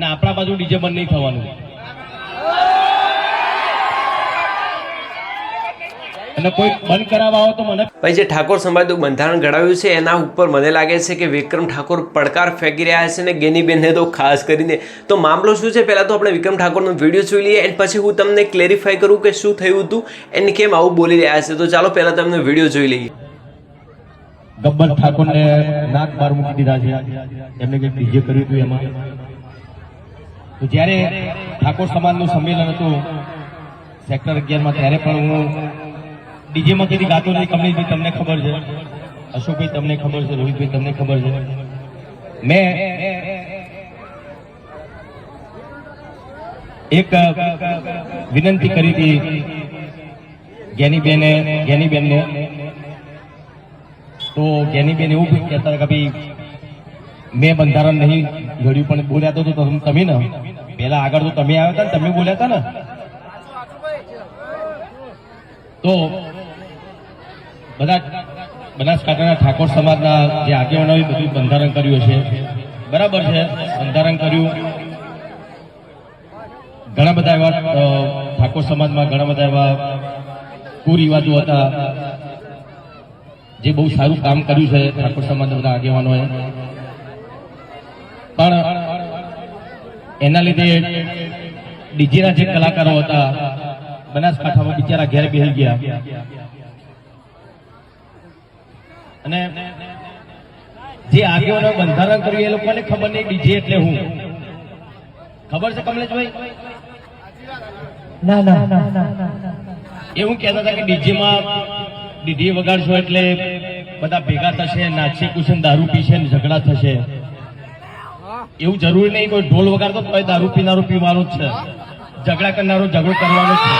ને આપણા બાજુ ડીજે બંધ નહીં થવાનું. અને કોઈ બંધ કરાવવા આવો તો મને ભાઈ જે ઠાકોર સમાજનું બંધારણ ઘડાવ્યું છે એના ઉપર મને લાગે છે કે વિક્રમ ઠાકોર પડકાર ફેંકી રહ્યા છે ને ગેનીબેનને તો ખાસ કરીને. તો મામલો શું છે પહેલાં તો આપણે વિક્રમ ઠાકોરનો વિડીયો જોઈ લઈએ એન્ડ પછી હું તમને ક્લેરિફાઈ કરું કે શું થયું હતું એને કેમ આવું બોલી રહ્યા છે. તો ચાલો પહેલાં તમને વિડીયો જોઈ લઈએ. ગબ્બર ઠાકોરને નાક બાર મૂકી દીધા છે, એમને જે ડીજે કર્યું હતું એમાં. તો જ્યારે ઠાકોર સમાજનું સંમેલન હતું સેક્ટર 11માં ત્યારે પણ હું ડીજેમાં કદી ગાતો નથી. કમલેશભાઈ તમને ખબર છે, અશોકભાઈ તમને ખબર છે, રોહિતભાઈ તમને ખબર છે. મેં એક વિનંતી કરી હતી જ્ઞાનીબેનને. તો જ્ઞાનીબેન એવું કહેતા હતા કે ભાઈ મેં બંધારણ નહીં ઘડ્યું, પણ બોલ્યા તો તમે ને પેલા આગળ તો તમે આવ્યા હતા ને તમે બોલ્યા હતા ને. તો બધા બનાસકાંઠાના ઠાકોર સમાજના જે આગેવાનોએ બધું બંધારણ કર્યું છે, બરાબર છે, બંધારણ કર્યું. ઘણા બધા એવા ઠાકોર સમાજમાં ઘણા બધા એવા કુરિવાજો હતા જે બહુ સારું કામ કર્યું છે ઠાકોર સમાજના બધા આગેવાનોએ. પણ એના લીધે ડીજેના જે કલાકારો હતા બનાસકાંઠામાં બિચારા ઘેર બેસી ગયા. અને જે આગેવાનો બંધારણ કર્યું એ લોકોને ખબર નહીં ડીજે એટલે હું. ખબર છે કમલેશભાઈ? ના ના ના એવું કહેતા હતા કે ડીજેમાં ડીજે વગાડશો એટલે બધા ભેગા થશે, નાચશે, કુશે, દારૂ પીશે ને ઝઘડા થશે. એવું જરૂરી નહીં. કોઈ ઢોલ વગાડતો તો દારૂ પીનારો પીવાનો જ છે, ઝઘડા કરનારો ઝઘડો કરવાનો છે.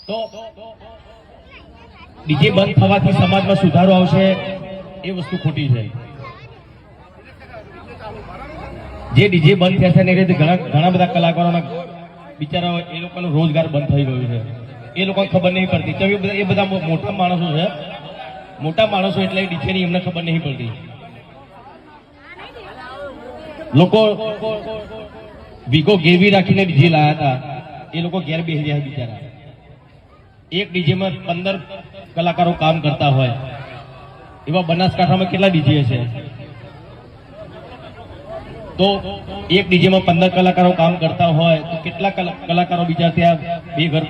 તો ડીજે બંધ થવાથી સમાજમાં સુધારો આવશે એ વસ્તુ ખોટી છે. જે ડીજે બંધ થયા છે એને રીતે ઘણા બધા કલાકારોના બિચારા એ લોકોનો રોજગાર બંધ થઈ ગયો છે. એ લોકોને ખબર નહીં પડતી. એ બધા મોટા માણસો છે, મોટા માણસો એટલે ડીજેની એમને ખબર નહીં પડતી. લોકો વીગો ગેરવી રાખીને ડીજે લાયા હતા, એ લોકો ઘેર બેસી રહ્યા બિચારા. એક ડીજેમાં 15 કલાકારો કામ કરતા હોય એવા બનાસકાંઠામાં કેટલા ડીજે હશે? તો એક ડીજેમાં 15 કલાકારો કામ કરતા હોય તો કેટલા કલાકારો બીજા ત્યાં બે ઘર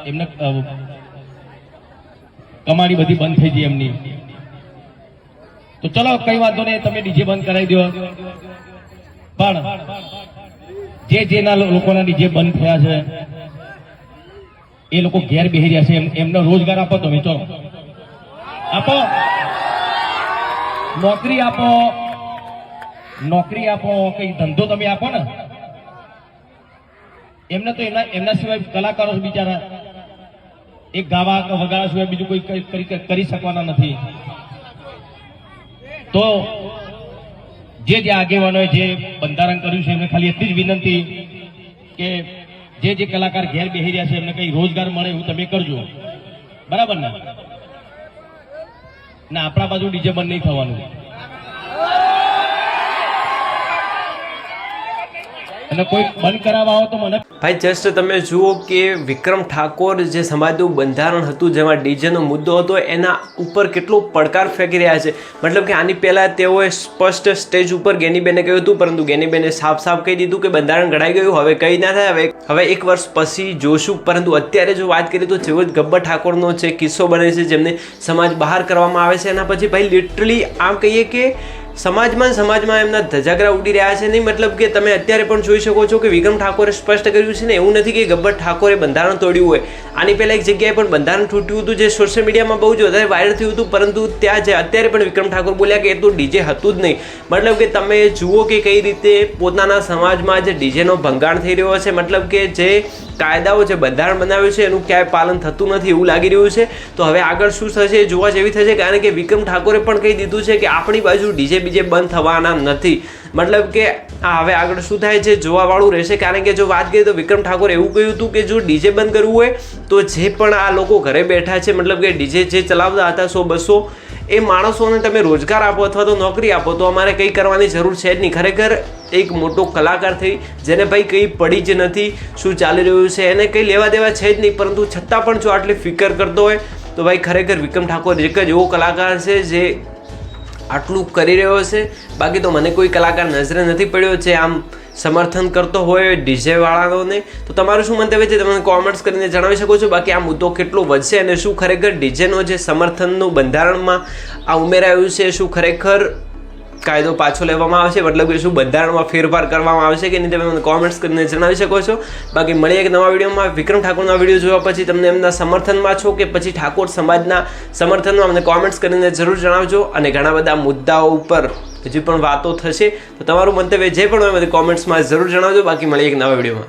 એમને કમાણી બધી બંધ થઈ ગઈ એમની. તો ચલો કઈ વાંધો નહીં, તમે ડીજે બંધ કરાવી દો. પણ જેના લોકોના ડીજે બંધ થયા છે એ લોકો ઘેર બેસી રહ્યા છે, એમનો રોજગાર આપો. તમે ચલો આપો, નોકરી આપો, કઈ ધંધો તમે આપો ને. એમને તો એમના સિવાય કલાકારો બિચારા એક ગાવા વગાડવા સિવાય બીજું કોઈ કરી શકવાના નથી. તો જે આગેવાનોએ જે બંધારણ કર્યું છે એમને ખાલી એટલી જ વિનંતી કે જે કલાકાર ઘેર બેસી રહ્યા છે એમને કઈ રોજગાર મળે એવું તમે કરજો, બરાબર ને? આપણા બાજુ ડીજે બંધ નહીં થવાનું. અને કોઈ બંધ કરાવવા આવો તો મને. ભાઈ જસ્ટ તમે જુઓ કે વિક્રમ ઠાકોર જે સમાજનું બંધારણ હતું જેમાં ડીજેનો મુદ્દો હતો એના ઉપર કેટલો પડકાર ફેંકી રહ્યા છે. મતલબ કે આની પહેલાં તેઓએ સ્પષ્ટ સ્ટેજ ઉપર ગેનીબેને કહ્યું હતું, પરંતુ ગેનીબેને સાફ કહી દીધું કે બંધારણ ઘડાઈ ગયું, હવે કંઈ ના થાય, હવે 1 વર્ષ પછી જોશું. પરંતુ અત્યારે જો વાત કરીએ તો જેવો જ ગબ્બર ઠાકોરનો જે કિસ્સો બને છે જેમને સમાજ બહાર કરવામાં આવે છે એના પછી ભાઈ લિટરલી આમ કહીએ કે સમાજમાં એમના ધજાગરા ઉડી રહ્યા છે. નહીં મતલબ કે તમે અત્યારે પણ જોઈ શકો છો કે વિક્રમ ઠાકોરે સ્પષ્ટ કર્યું છે ને, એવું નથી કે ગબ્બર ઠાકોરે બંધારણ તોડ્યું હોય. આની પહેલા એક જગ્યાએ પણ બંધારણ તૂટ્યું હતું જે સોશિયલ મીડિયામાં બહુ જ વધારે વાયરલ થયું હતું, પરંતુ ત્યાં જે અત્યારે પણ વિક્રમ ઠાકોર બોલ્યા કે એ તો ડીજે હતું જ નહીં. મતલબ કે તમે જુઓ કે કઈ રીતે પોતાના સમાજમાં જે ડીજેનો ભંગાણ થઈ રહ્યો છે, મતલબ કે જે કાયદાઓ જે બંધારણ બનાવ્યું છે એનું ક્યાંય પાલન થતું નથી એવું લાગી રહ્યું છે. તો હવે આગળ શું થશે જોવા જેવી થશે, કારણ કે વિક્રમ ઠાકોરે પણ કહી દીધું છે કે આપણી બાજુ ડીજે બંધ થવાના નથી. મતલબ કે હવે આગળ શું થાય છે જોવાવાળું રહેશે. કારણ કે જો વાત કરીએ તો વિક્રમ ઠાકોર એવું કહ્યું હતું કે જો ડીજે બંધ કરવું હોય તો જે પણ આ લોકો ઘરે બેઠા છે, મતલબ કે ડીજે જે ચલાવતા હતા 100-200 એ માણસોને તમે રોજગાર આપો અથવા તો નોકરી આપો તો અમારે કંઈ કરવાની જરૂર છે જ નહીં. ખરેખર એક મોટો કલાકાર થઈ જેને ભાઈ કંઈ પડી જ નથી, શું ચાલી રહ્યું છે એને કંઈ લેવા દેવા છે જ નહીં, પરંતુ છતાં પણ જો આટલી ફિકર કરતો હોય તો ભાઈ ખરેખર વિક્રમ ઠાકોર એક જ એવો કલાકાર છે જે આટલું કરી રહ્યો છે. બાકી તો મને કોઈ કલાકાર નજરે નથી પડ્યો જે આમ સમર્થન કરતો હોય ડીજે વાળાઓને. તો તમારું શું મંતવ્ય છે તમે કોમેન્ટ્સ કરીને જણાવી શકો છો. બાકી આ મુદ્દો કેટલો વધશે અને શું ખરેખર ડીજેનો જે સમર્થનનું બંધારણમાં આ ઉમેરાયું છે, શું ખરેખર કાયદો પાછો લેવામાં આવશે, મતલબ કે શું બંધારણમાં ફેરફાર કરવામાં આવશે કે નહીં, તમે મને કોમેન્ટ્સ કરીને જણાવી શકો છો. બાકી મળીએ એક નવા વિડીયોમાં. વિક્રમ ઠાકોરના વિડીયો જોયા પછી તમને એમના સમર્થનમાં છો કે પછી ઠાકોર સમાજના સમર્થનમાં અમને કોમેન્ટ્સ કરીને જરૂર જણાવજો. અને ઘણા બધા મુદ્દાઓ ઉપર હજી પણ વાતો થશે તો તમારું મંતવ્ય જે પણ હોય મને કોમેન્ટ્સમાં જરૂર જણાવજો. બાકી મળીએ એક નવા વિડીયોમાં.